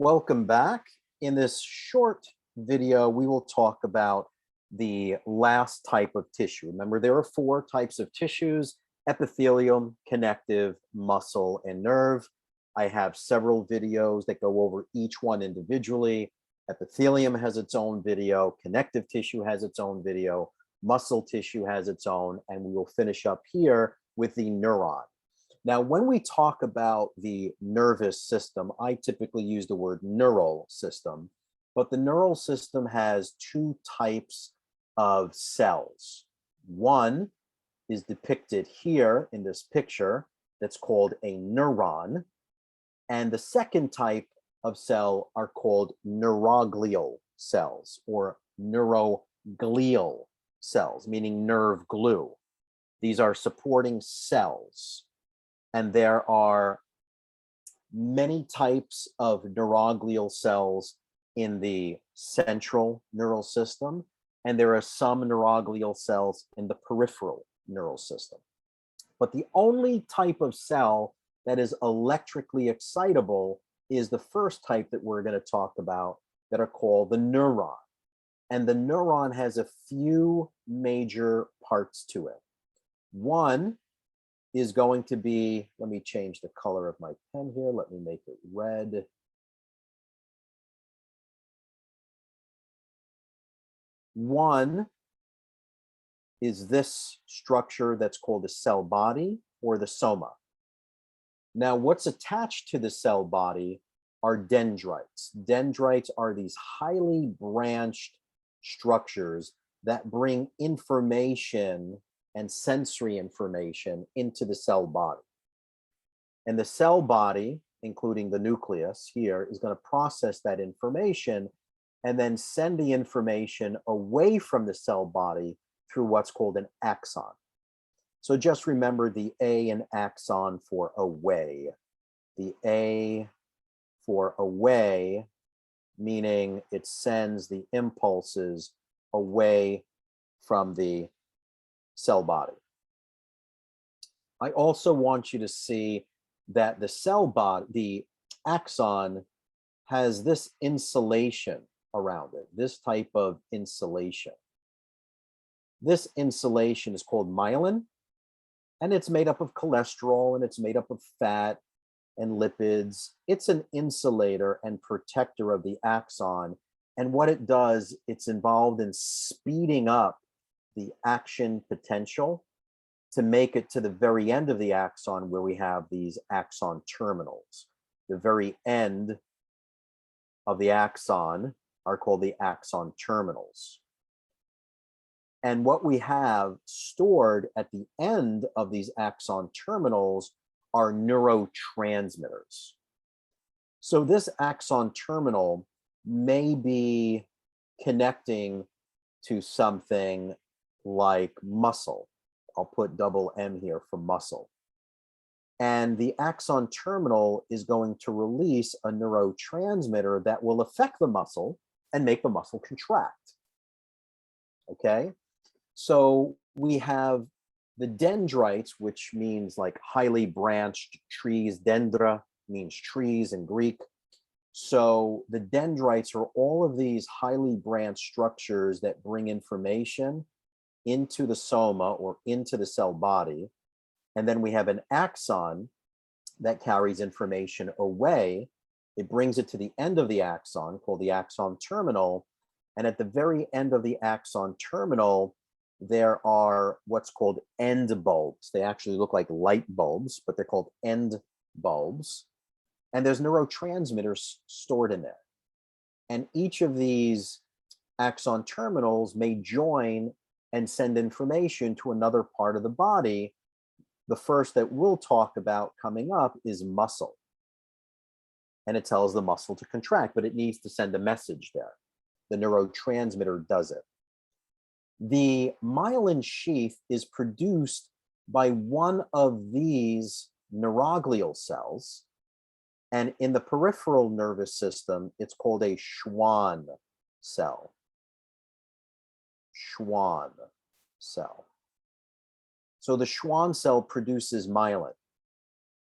Welcome back. In this short video, we will talk about the last type of tissue. Remember, there are four types of tissues: epithelium, connective, muscle, and nerve. I have several videos that go over each one individually. Epithelium has its own video, connective tissue has its own video, muscle tissue has its own, and we will finish up here with the neuron. Now, when we talk about the nervous system, I typically use the word neural system, but the neural system has two types of cells. One is depicted here in this picture that's called a neuron, and the second type of cell are called neuroglial cells or neuroglial cells, meaning nerve glue. These are supporting cells. And there are many types of neuroglial cells in the central neural system, and there are some neuroglial cells in the peripheral neural system. But the only type of cell that is electrically excitable is the first type that we're going to talk about, that are called the neuron. And the neuron has a few major parts to it. One is going to be, let me change the color of my pen here. Let me make it red. One is this structure that's called the cell body or the soma. Now, what's attached to the cell body are dendrites. Dendrites are these highly branched structures that bring information and sensory information into the cell body. And the cell body, including the nucleus here, is going to process that information and then send the information away from the cell body through what's called an axon. So just remember the A in axon for away. The A for away, meaning it sends the impulses away from the cell body. I also want you to see that the cell body, the axon, has this insulation around it, this type of insulation. This insulation is called myelin, and it's made up of cholesterol, and it's made up of fat and lipids. It's an insulator and protector of the axon. And what it does, it's involved in speeding up the action potential to make it to the very end of the axon, where we have these axon terminals. The very end of the axon are called the axon terminals. And what we have stored at the end of these axon terminals are neurotransmitters. So this axon terminal may be connecting to something like muscle. I'll put double M here for muscle. And the axon terminal is going to release a neurotransmitter that will affect the muscle and make the muscle contract. Okay? So we have the dendrites, which means like highly branched trees. Dendra means trees in Greek. So the dendrites are all of these highly branched structures that bring information into the soma or into the cell body. And then we have an axon that carries information away. It brings it to the end of the axon, called the axon terminal. And at the very end of the axon terminal, there are what's called end bulbs. They actually look like light bulbs, but they're called end bulbs. And there's neurotransmitters stored in there. And each of these axon terminals may join and send information to another part of the body. The first that we'll talk about coming up is muscle. And it tells the muscle to contract, but it needs to send a message there. The neurotransmitter does it. The myelin sheath is produced by one of these neuroglial cells. And in the peripheral nervous system, it's called a Schwann cell. Schwann cell. So the Schwann cell produces myelin,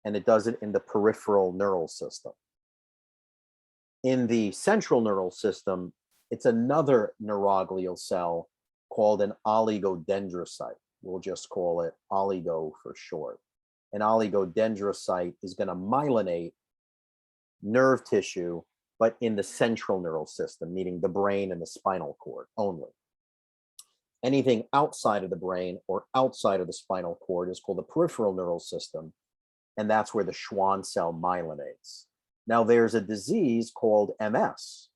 and it does it in the peripheral neural system. In the central neural system, it's another neuroglial cell called an oligodendrocyte. We'll just call it oligo for short. An oligodendrocyte is going to myelinate nerve tissue, but in the central neural system, meaning the brain and the spinal cord only. Anything outside of the brain or outside of the spinal cord is called the peripheral neural system, and that's where the Schwann cell myelinates. Now, there's a disease called MS.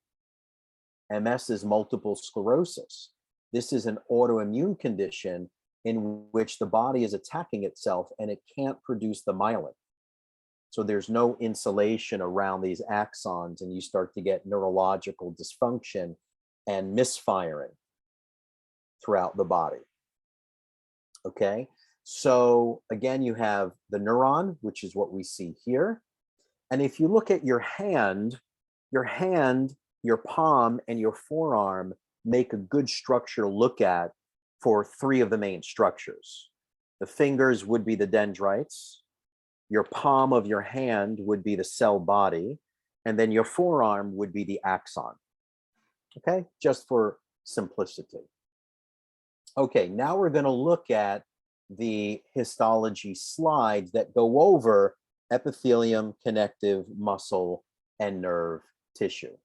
MS is multiple sclerosis. This is an autoimmune condition in which the body is attacking itself and it can't produce the myelin. So there's no insulation around these axons, and you start to get neurological dysfunction and misfiring throughout the body. Okay, so again, you have the neuron, which is what we see here. And if you look at your hand, your palm, and your forearm make a good structure to look at for three of the main structures. The fingers would be the dendrites, your palm of your hand would be the cell body, and then your forearm would be the axon. Okay, just for simplicity. Okay, now we're going to look at the histology slides that go over epithelium, connective, muscle, and nerve tissue.